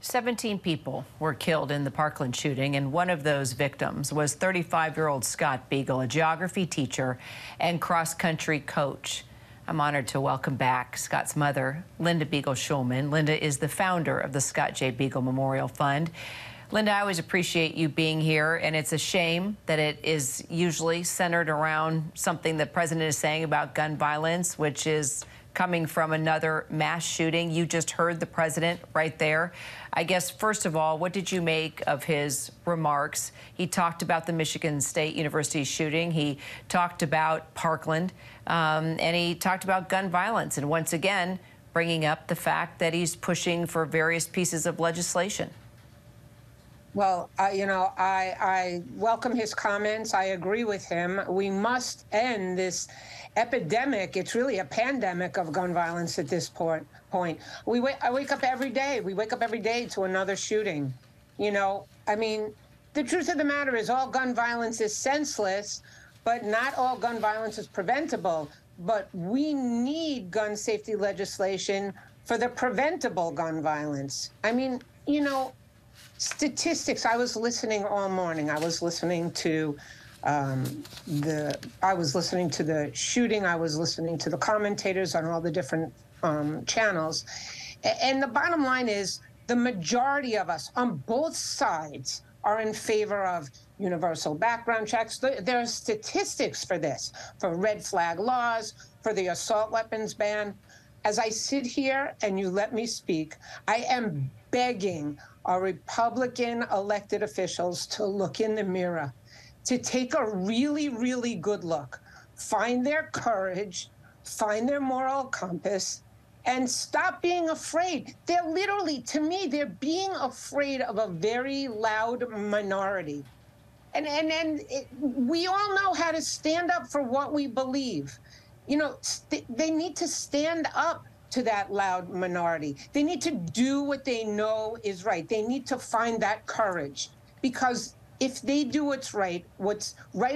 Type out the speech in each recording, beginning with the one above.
17 people were killed in the Parkland shooting, and one of those victims was 35-year-old Scott Beagle, a geography teacher and cross-country coach. I'm honored to welcome back Scott's mother, Linda Beagle Schulman. Linda is the founder of the Scott J. Beagle Memorial Fund. Linda, I always appreciate you being here, and it's a shame that it is usually centered around something the president is saying about gun violence, which is coming from another mass shooting. You just heard the president right there. I guess, first of all, what did you make of his remarks? He talked about the Michigan State University shooting. He talked about Parkland, and he talked about gun violence. And once again, bringing up the fact that he's pushing for various pieces of legislation. Well, I welcome his comments. I agree with him. We must end this epidemic. It's really a pandemic of gun violence at this point. I wake up every day. We wake up every day to another shooting. I mean, the truth of the matter is all gun violence is senseless, but not all gun violence is preventable. But we need gun safety legislation for the preventable gun violence. I mean, statistics. I was listening all morning. I was listening to the shooting. I was listening to the commentators on all the different channels. And the bottom line is the majority of us on both sides are in favor of universal background checks. There are statistics for this, for red flag laws, for the assault weapons ban. As I sit here and you let me speak, I am begging our Republican elected officials to look in the mirror, to take a really, really good look, find their courage, find their moral compass, and stop being afraid. They're literally, to me, they're being afraid of a very loud minority. And we all know how to stand up for what we believe. They need to stand up to that loud minority. They need to do what they know is right. They need to find that courage, because if they do what's right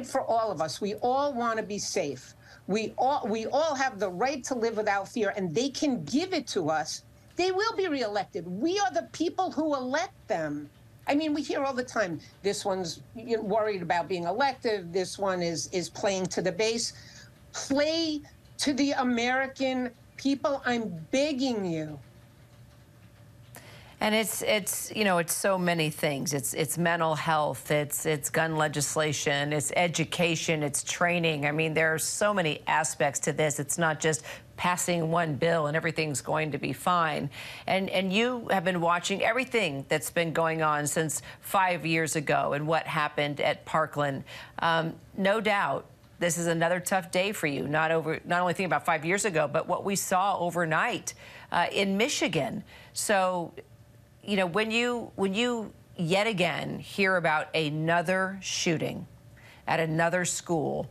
for all of us, we all want to be safe. We all have the right to live without fear, and they can give it to us. They will be reelected. We are the people who elect them. I mean, we hear all the time, this one's worried about being elected. This one is playing to the base. Play to the American people, I'm begging you. And it's so many things. It's mental health, it's gun legislation, it's education, it's training. I mean, there are so many aspects to this. It's not just passing one bill and everything's going to be fine. And you have been watching everything that's been going on since 5 years ago and what happened at Parkland. No doubt, this is another tough day for you, not only thinking about 5 years ago, but what we saw overnight in Michigan. So, when you yet again hear about another shooting at another school,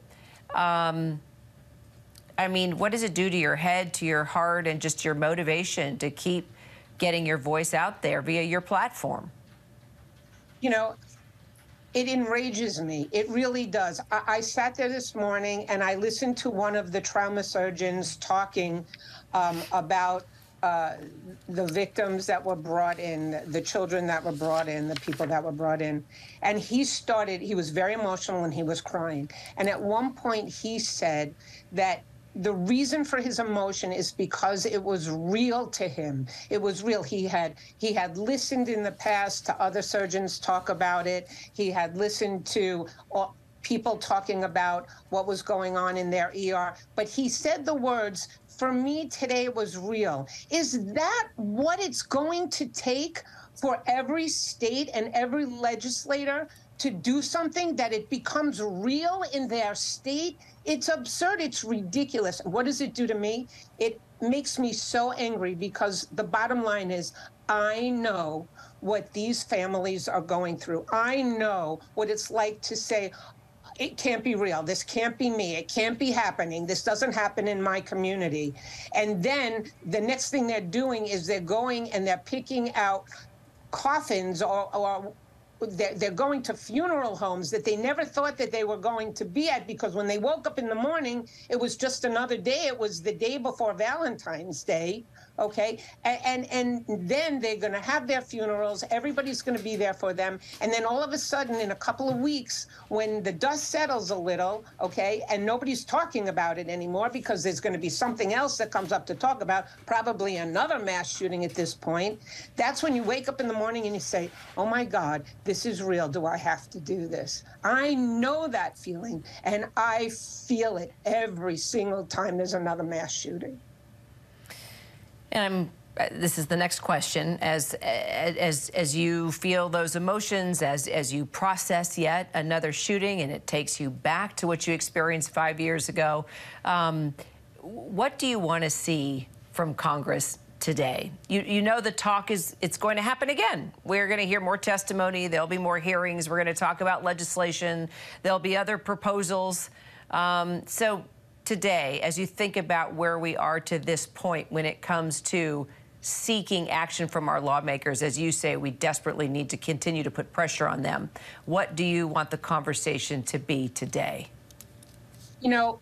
I mean, what does it do to your head, to your heart, and just your motivation to keep getting your voice out there via your platform? It enrages me. It really does. I sat there this morning and I listened to one of the trauma surgeons talking about the victims that were brought in, the children that were brought in, the people that were brought in. And he was very emotional and he was crying. And at one point he said that the reason for his emotion is because it was real to him. It was real. He had listened in the past to other surgeons talk about it. He had listened to people talking about what was going on in their ER. But he said the words, "For me, today was real." Is that what it's going to take for every state and every legislator to do something, that it becomes real in their state? It's absurd. It's ridiculous. What does it do to me? It makes me so angry, because the bottom line is, I know what these families are going through. I know what it's like to say, it can't be real. This can't be me. It can't be happening. This doesn't happen in my community. And then the next thing they're doing is they're going and they're picking out coffins or they're going to funeral homes that they never thought that they were going to be at, because when they woke up in the morning, it was just another day. It was the day before Valentine's Day. Okay. And then they're going to have their funerals. Everybody's going to be there for them. And then all of a sudden, in a couple of weeks, when the dust settles a little, okay, and nobody's talking about it anymore because there's going to be something else that comes up to talk about, probably another mass shooting at this point, that's when you wake up in the morning and you say, oh my God, this is real. Do I have to do this? I know that feeling, and I feel it every single time there's another mass shooting. And this is the next question. As you feel those emotions, as you process yet another shooting, and it takes you back to what you experienced 5 years ago, what do you want to see from Congress today? You know the talk is it's going to happen again. We're going to hear more testimony. There'll be more hearings. We're going to talk about legislation. There'll be other proposals. So today, as you think about where we are to this point when it comes to seeking action from our lawmakers, as you say, we desperately need to continue to put pressure on them. What do you want the conversation to be today? You know,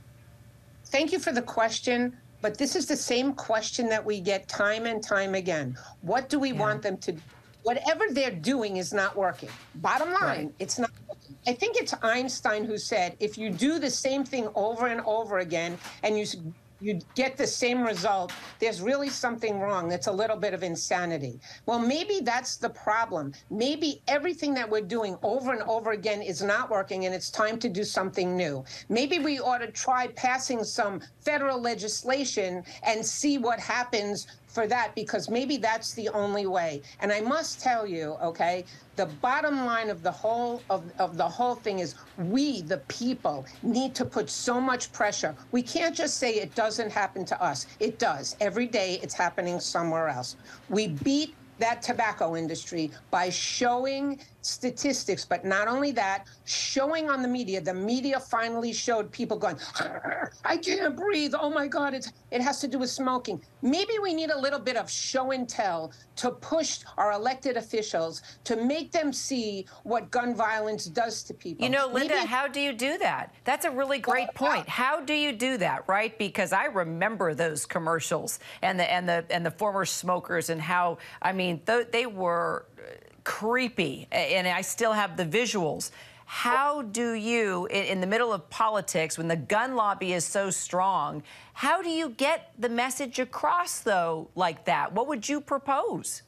thank you for the question, but this is the same question that we get time and time again. What do we want them to do? Whatever they're doing is not working. Bottom line, it's not working. I think it's Einstein who said, if you do the same thing over and over again and you get the same result, there's really something wrong. It's a little bit of insanity. Well, maybe that's the problem. Maybe everything that we're doing over and over again is not working, and it's time to do something new. Maybe we ought to try passing some federal legislation and see what happens for that, because maybe that's the only way. And I must tell you, okay, the bottom line of the whole thing is we, the people, need to put so much pressure. We can't just say it doesn't happen to us. It does. Every day it's happening somewhere else. We beat that tobacco industry by showing statistics, but not only that, showing on the media. The media finally showed people going, I can't breathe. Oh my God, it has to do with smoking. Maybe we need a little bit of show and tell to push our elected officials to make them see what gun violence does to people. You know, Linda, how do you do that? That's a really great point. How do you do that, right? Because I remember those commercials and the former smokers, and how, I mean, they were creepy, and I still have the visuals. How do you, in the middle of politics, when the gun lobby is so strong, how do you get the message across, though, like that? What would you propose?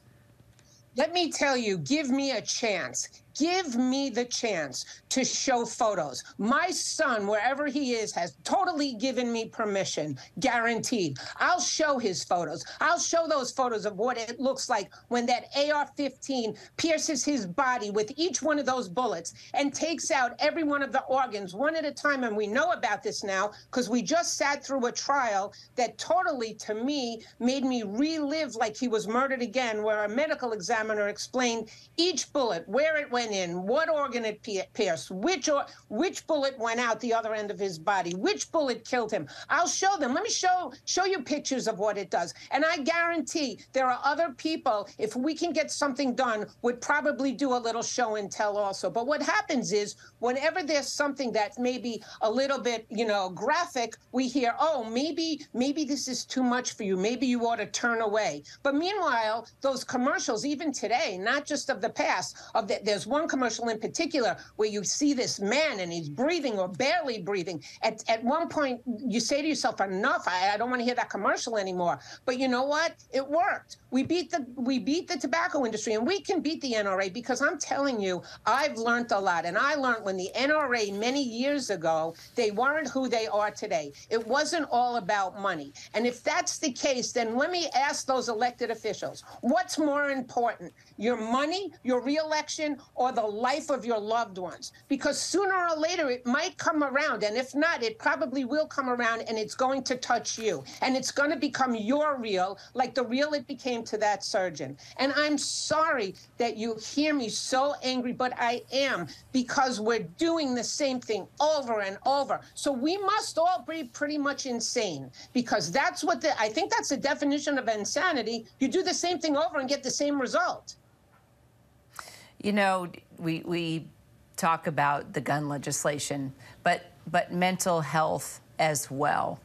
Let me tell you, give me a chance. Give me the chance to show photos. My son, wherever he is, has totally given me permission, guaranteed. I'll show his photos. I'll show those photos of what it looks like when that AR-15 pierces his body with each one of those bullets and takes out every one of the organs one at a time. And we know about this now because we just sat through a trial that totally, to me, made me relive like he was murdered again, where a medical examiner explained each bullet, where it went in, what organ it pierced, which bullet went out the other end of his body, which bullet killed him. I'll show them. Let me show you pictures of what it does. And I guarantee there are other people, if we can get something done, would probably do a little show and tell also. But what happens is, whenever there's something that may be a little bit, you know, graphic, we hear, oh, maybe this is too much for you. Maybe you ought to turn away. But meanwhile, those commercials, even today, not just of the past, there's one commercial in particular where you see this man and he's breathing or barely breathing. At one point, you say to yourself, enough, I don't want to hear that commercial anymore. But you know what? It worked. We beat the tobacco industry, and we can beat the NRA, because I'm telling you, I've learned a lot. And I learned when the NRA many years ago, they weren't who they are today. It wasn't all about money. And if that's the case, then let me ask those elected officials, what's more important, your money, your reelection, or the life of your loved ones? Because sooner or later, it might come around. And if not, it probably will come around, and it's going to touch you. And it's going to become your reel, like the reel it became to that surgeon. And I'm sorry that you hear me so angry, but I am, because we're doing the same thing over and over. So we must all be pretty much insane, because that's what I think that's the definition of insanity. You do the same thing over and get the same result. You know, we talk about the gun legislation, but mental health as well.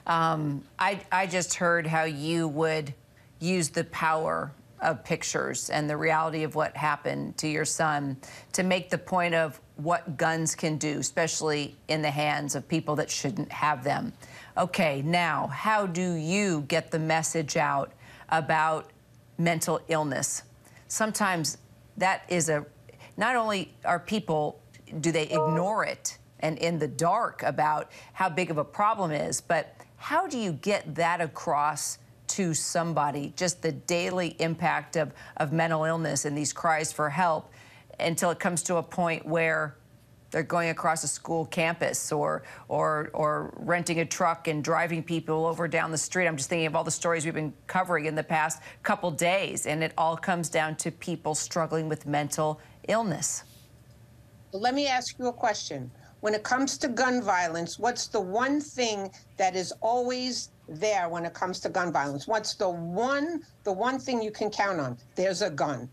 I just heard how you would use the power of pictures and the reality of what happened to your son to make the point of what guns can do, especially in the hands of people that shouldn't have them. Okay, now, how do you get the message out about mental illness? Sometimes that is not only are people, do they ignore it and in the dark about how big of a problem it is, but how do you get that across to somebody, just the daily impact of mental illness and these cries for help until it comes to a point where they're going across a school campus or renting a truck and driving people over down the street. I'm just thinking of all the stories we've been covering in the past couple days, and it all comes down to people struggling with mental illness. Let me ask you a question. When it comes to gun violence, what's the one thing that is always there when it comes to gun violence? What's the one thing you can count on? There's a gun.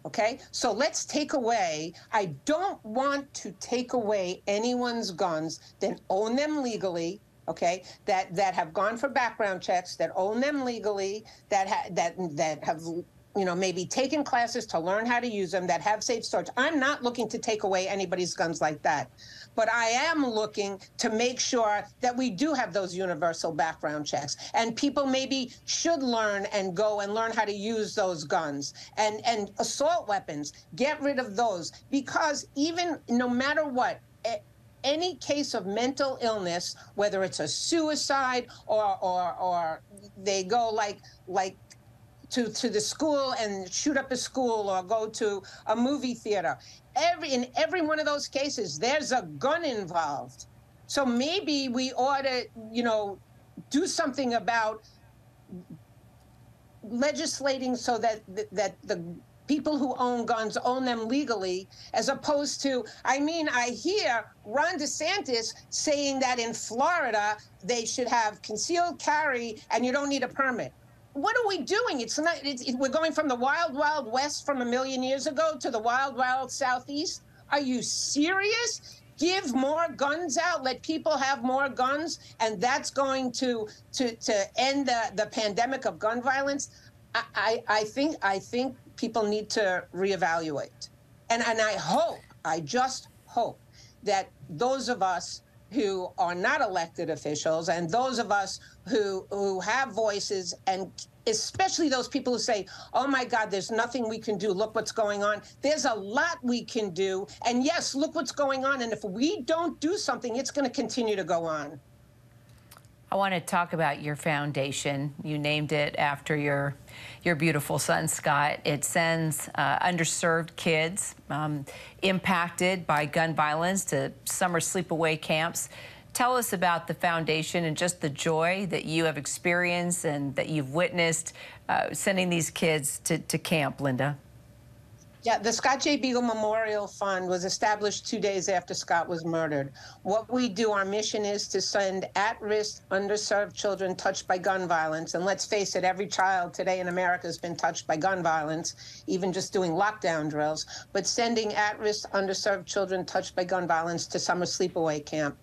Okay, so let's take away, I don't want to take away anyone's guns that own them legally, okay, that have gone for background checks, that own them legally, that have, you know, maybe taken classes to learn how to use them, that have safe storage. I'm not looking to take away anybody's guns like that. But I am looking to make sure that we do have those universal background checks. And people maybe should learn and go and learn how to use those guns. And assault weapons, get rid of those. Because even no matter what, any case of mental illness, whether it's a suicide or they go like to the school and shoot up a school or go to a movie theater. In every one of those cases, there's a gun involved. So maybe we ought to, you know, do something about legislating so that the people who own guns own them legally, as opposed to, I mean, I hear Ron DeSantis saying that in Florida, they should have concealed carry and you don't need a permit. What are we doing? We're going from the wild, wild west from a million years ago to the wild, wild southeast. Are you serious? Give more guns out, let people have more guns, and that's going to end the pandemic of gun violence. I think people need to reevaluate. And I just hope that those of us who are not elected officials and those of us who have voices, and especially those people who say, oh my God, there's nothing we can do. Look what's going on. There's a lot we can do. And yes, look what's going on. And if we don't do something, it's going to continue to go on. I want to talk about your foundation. You named it after your beautiful son, Scott. It sends underserved kids impacted by gun violence to summer sleepaway camps. Tell us about the foundation and just the joy that you have experienced and that you've witnessed sending these kids to camp, Linda. Yeah, the Scott J. Beagle Memorial Fund was established 2 days after Scott was murdered. What we do, our mission is to send at-risk, underserved children touched by gun violence. And let's face it, every child today in America has been touched by gun violence, even just doing lockdown drills. But sending at-risk, underserved children touched by gun violence to summer sleepaway camp.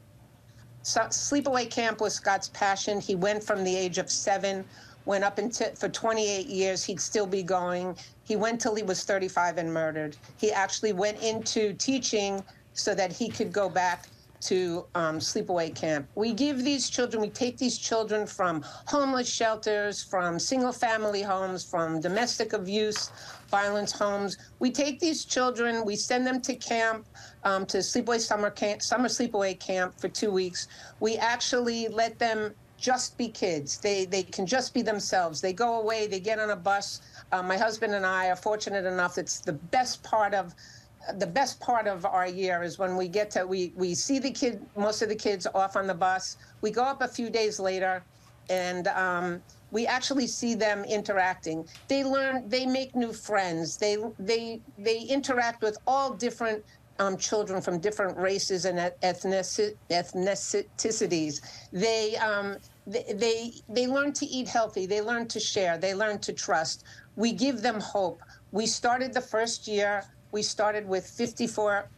Sleepaway camp was Scott's passion. He went from the age of 7, went up for 28 years. He'd still be going. He went till he was 35 and murdered. He actually went into teaching so that he could go back to sleepaway camp. We give these children, we take these children from homeless shelters, from single family homes, from domestic abuse, violence homes. We take these children, we send them to camp, to summer sleepaway camp for 2 weeks. We actually let them just be kids. They can just be themselves. They go away, they get on a bus. My husband and I are fortunate enough. It's the best part of our year is when we get to, we see most of the kids off on the bus. We go up a few days later and we actually see them interacting. They learn, they make new friends. They interact with all different children from different races and ethnicities. They learn to eat healthy. They learn to share. They learn to trust. We give them hope. We started the first year we started with 54.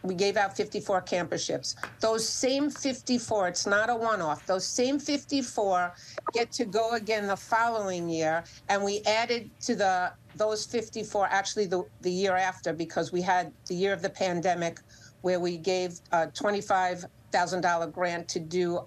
We gave out 54 camperships. Those same 54, it's not a one-off, those same 54 get to go again the following year. And we added to those 54, actually the year after, because we had the year of the pandemic where we gave a $25,000 grant to do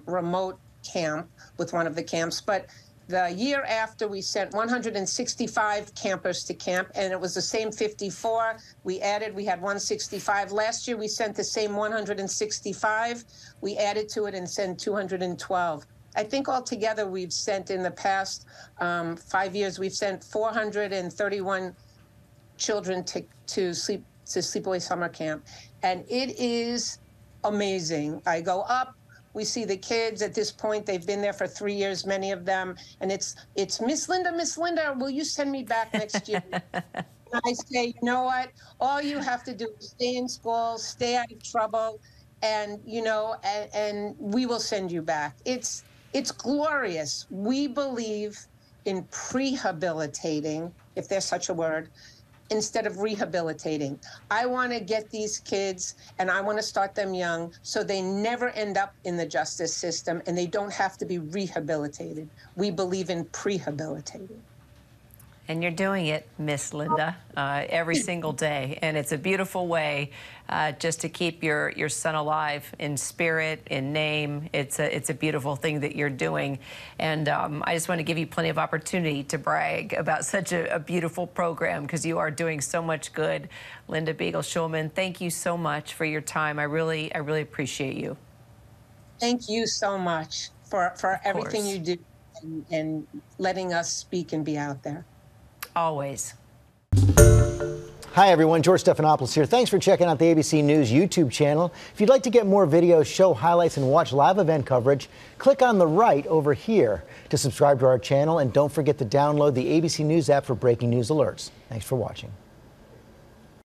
remote camp with one of the camps. But the year after, we sent 165 campers to camp, and it was the same 54. We had 165. Last year, we sent the same 165. We added to it and sent 212. I think altogether we've sent in the past 5 years, we've sent 431 children to Sleepaway Summer Camp. And it is amazing. I go up. We see the kids at this point. They've been there for 3 years, many of them. And it's Miss Linda, will you send me back next year? And I say, you know what? All you have to do is stay in school, stay out of trouble, and, and we will send you back. It's glorious. We believe in prehabilitating, if there's such a word, instead of rehabilitating. I want to get these kids, and I want to start them young so they never end up in the justice system and they don't have to be rehabilitated. We believe in prehabilitating. And you're doing it, Miss Linda, every single day. And it's a beautiful way just to keep your son alive in spirit, in name. It's a beautiful thing that you're doing. And I just want to give you plenty of opportunity to brag about such a beautiful program, because you are doing so much good. Linda Beagle-Schulman, thank you so much for your time. I really appreciate you. Thank you so much for everything you do and letting us speak and be out there. Always. Hi everyone, George Stephanopoulos here. Thanks for checking out the ABC News YouTube channel. If you'd like to get more videos, show highlights, and watch live event coverage, click on the right over here to subscribe to our channel, and don't forget to download the ABC News app for breaking news alerts. Thanks for watching.